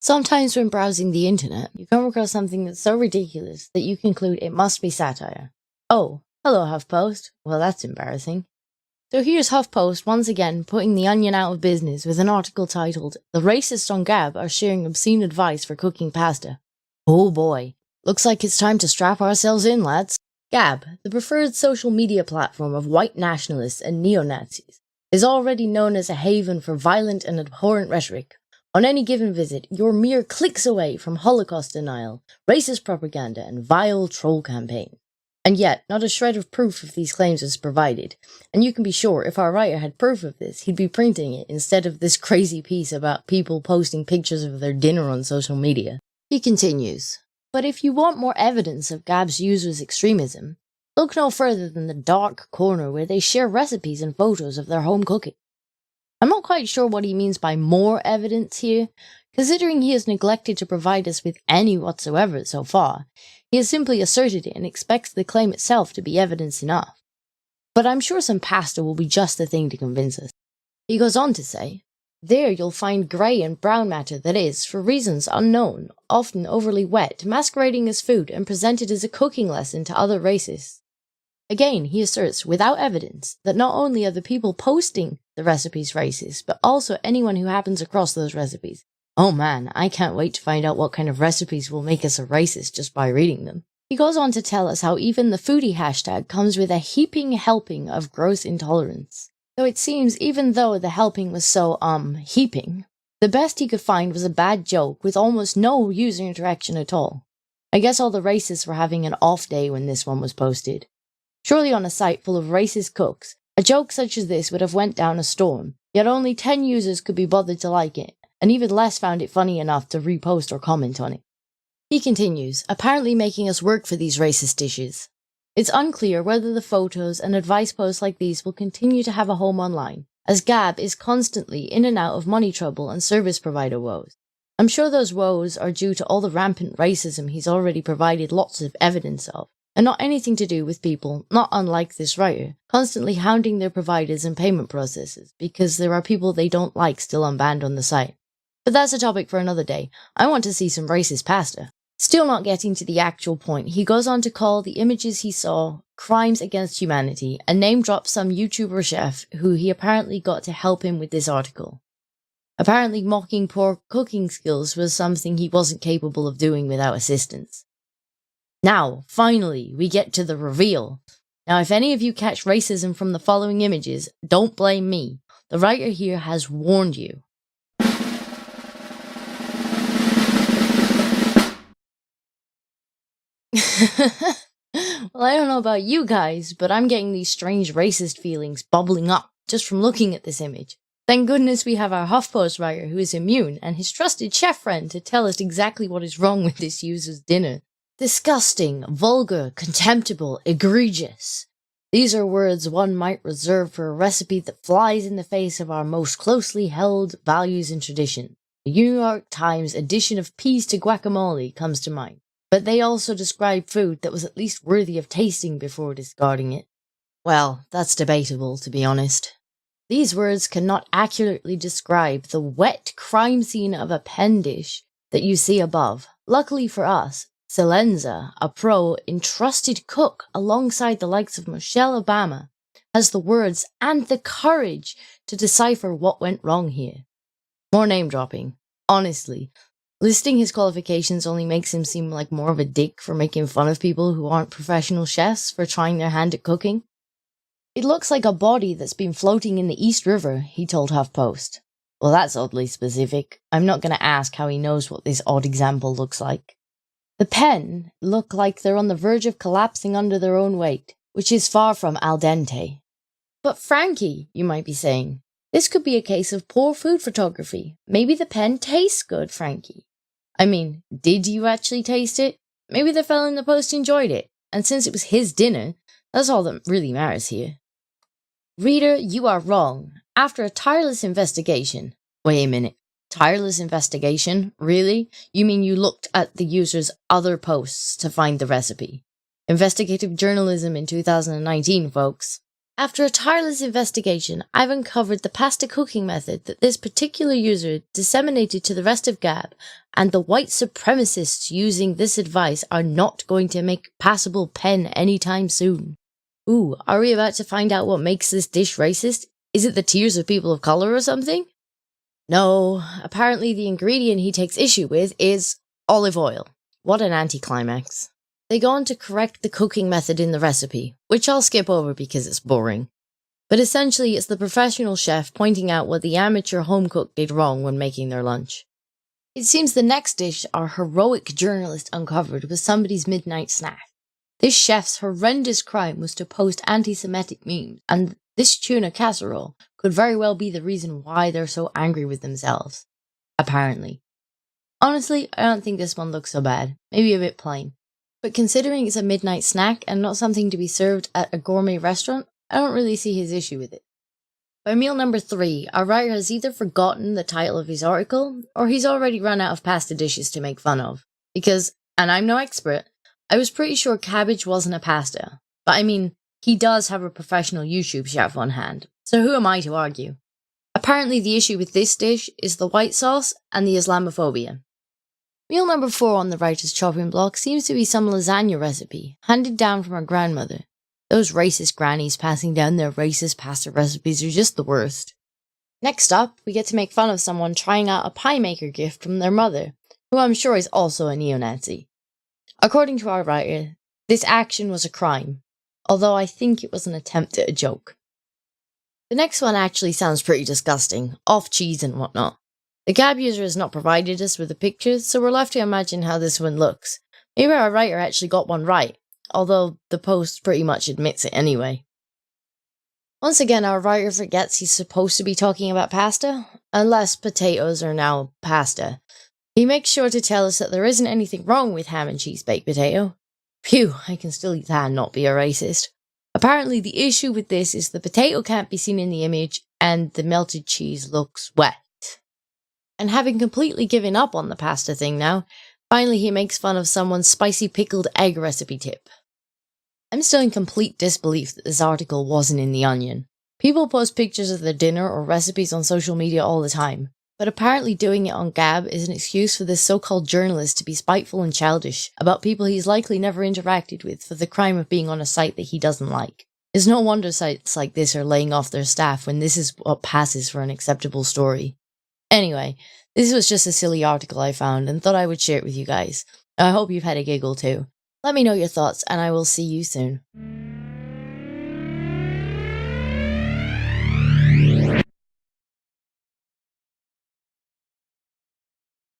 Sometimes when browsing the internet, you come across something that's so ridiculous that you conclude it must be satire. Oh, hello HuffPost. Well, that's embarrassing. So here's HuffPost once again putting the Onion out of business with an article titled, "The Racists on Gab Are Sharing Obscene Advice for Cooking Pasta." Oh boy, looks like it's time to strap ourselves in, lads. Gab, the preferred social media platform of white nationalists and neo-Nazis, is already known as a haven for violent and abhorrent rhetoric. On any given visit, you're mere clicks away from Holocaust denial, racist propaganda, and vile troll campaigns. And yet, not a shred of proof of these claims is provided, and you can be sure if our writer had proof of this, he'd be printing it instead of this crazy piece about people posting pictures of their dinner on social media. He continues, "But if you want more evidence of Gab's users' extremism, look no further than the dark corner where they share recipes and photos of their home cooking." I'm not quite sure what he means by more evidence here, considering he has neglected to provide us with any whatsoever so far. He has simply asserted it and expects the claim itself to be evidence enough. But I'm sure some pasta will be just the thing to convince us. He goes on to say, "There you'll find grey and brown matter that is, for reasons unknown, often overly wet, masquerading as food and presented as a cooking lesson to other races." Again, he asserts, without evidence, that not only are the people posting the recipes racist, but also anyone who happens across those recipes. Oh man, I can't wait to find out what kind of recipes will make us a racist just by reading them. He goes on to tell us how even the foodie hashtag comes with a heaping helping of gross intolerance. So it seems even though the helping was so, heaping, the best he could find was a bad joke with almost no user interaction at all. I guess all the racists were having an off day when this one was posted. Surely on a site full of racist cooks, a joke such as this would have went down a storm, yet only 10 users could be bothered to like it, and even less found it funny enough to repost or comment on it. He continues, apparently making us work for these racist dishes. It's unclear whether the photos and advice posts like these will continue to have a home online, as Gab is constantly in and out of money trouble and service provider woes. I'm sure those woes are due to all the rampant racism he's already provided lots of evidence of, and not anything to do with people, not unlike this writer, constantly hounding their providers and payment processes because there are people they don't like still unbanned on the site. But that's a topic for another day. I want to see some racist pasta. Still not getting to the actual point, he goes on to call the images he saw crimes against humanity and name drops some YouTuber chef who he apparently got to help him with this article. Apparently mocking poor cooking skills was something he wasn't capable of doing without assistance. Now, finally, we get to the reveal. Now, if any of you catch racism from the following images, don't blame me. The writer here has warned you. Well, I don't know about you guys, but I'm getting these strange racist feelings bubbling up just from looking at this image. Thank goodness we have our HuffPost writer who is immune and his trusted chef friend to tell us exactly what is wrong with this user's dinner. Disgusting, vulgar, contemptible, egregious. These are words one might reserve for a recipe that flies in the face of our most closely held values and traditions. The New York Times edition of peas to guacamole comes to mind, but they also describe food that was at least worthy of tasting before discarding it. Well, that's debatable, to be honest. These words cannot accurately describe the wet crime scene of a pen dish that you see above. Luckily for us, Celenza, a pro entrusted cook alongside the likes of Michelle Obama, has the words and the courage to decipher what went wrong here. More name dropping. Honestly, listing his qualifications only makes him seem like more of a dick for making fun of people who aren't professional chefs for trying their hand at cooking. "It looks like a body that's been floating in the East River," he told HuffPost. Well, that's oddly specific. I'm not going to ask how he knows what this odd example looks like. The pen look like they're on the verge of collapsing under their own weight, which is far from al dente. But Frankie, you might be saying, this could be a case of poor food photography. Maybe the pen tastes good, Frankie. I mean, did you actually taste it? Maybe the fellow in the post enjoyed it, and since it was his dinner, that's all that really matters here. Reader, you are wrong. After a tireless investigation... Wait a minute. Tireless investigation? Really? You mean you looked at the user's other posts to find the recipe? Investigative journalism in 2019, folks. After a tireless investigation, I've uncovered the pasta cooking method that this particular user disseminated to the rest of Gab, and the white supremacists using this advice are not going to make passable pen anytime soon. Ooh, are we about to find out what makes this dish racist? Is it the tears of people of color or something? No, apparently the ingredient he takes issue with is olive oil. What an anticlimax. They go on to correct the cooking method in the recipe, which I'll skip over because it's boring. But essentially it's the professional chef pointing out what the amateur home cook did wrong when making their lunch. It seems the next dish our heroic journalist uncovered was somebody's midnight snack. This chef's horrendous crime was to post anti-Semitic memes, and this tuna casserole could very well be the reason why they're so angry with themselves. Apparently. Honestly, I don't think this one looks so bad. Maybe a bit plain. But considering it's a midnight snack and not something to be served at a gourmet restaurant, I don't really see his issue with it. By meal number 3, our writer has either forgotten the title of his article, or he's already run out of pasta dishes to make fun of. Because, and I'm no expert, I was pretty sure cabbage wasn't a pasta. But I mean, he does have a professional YouTube chef on hand, so who am I to argue? Apparently the issue with this dish is the white sauce and the Islamophobia. Meal number 4 on the writer's chopping block seems to be some lasagna recipe, handed down from her grandmother. Those racist grannies passing down their racist pasta recipes are just the worst. Next up, we get to make fun of someone trying out a pie maker gift from their mother, who I'm sure is also a neo-Nazi. According to our writer, this action was a crime, although I think it was an attempt at a joke. The next one actually sounds pretty disgusting, off cheese and whatnot. The Gab user has not provided us with a picture, so we're left to imagine how this one looks. Maybe our writer actually got one right, although the post pretty much admits it anyway. Once again, our writer forgets he's supposed to be talking about pasta, unless potatoes are now pasta. He makes sure to tell us that there isn't anything wrong with ham and cheese baked potato. Phew, I can still eat that and not be a racist. Apparently the issue with this is the potato can't be seen in the image, and the melted cheese looks wet. And having completely given up on the pasta thing now, finally he makes fun of someone's spicy pickled egg recipe tip. I'm still in complete disbelief that this article wasn't in The Onion. People post pictures of their dinner or recipes on social media all the time, but apparently doing it on Gab is an excuse for this so-called journalist to be spiteful and childish about people he's likely never interacted with for the crime of being on a site that he doesn't like. It's no wonder sites like this are laying off their staff when this is what passes for an acceptable story. Anyway, this was just a silly article I found and thought I would share it with you guys. I hope you've had a giggle too. Let me know your thoughts and I will see you soon.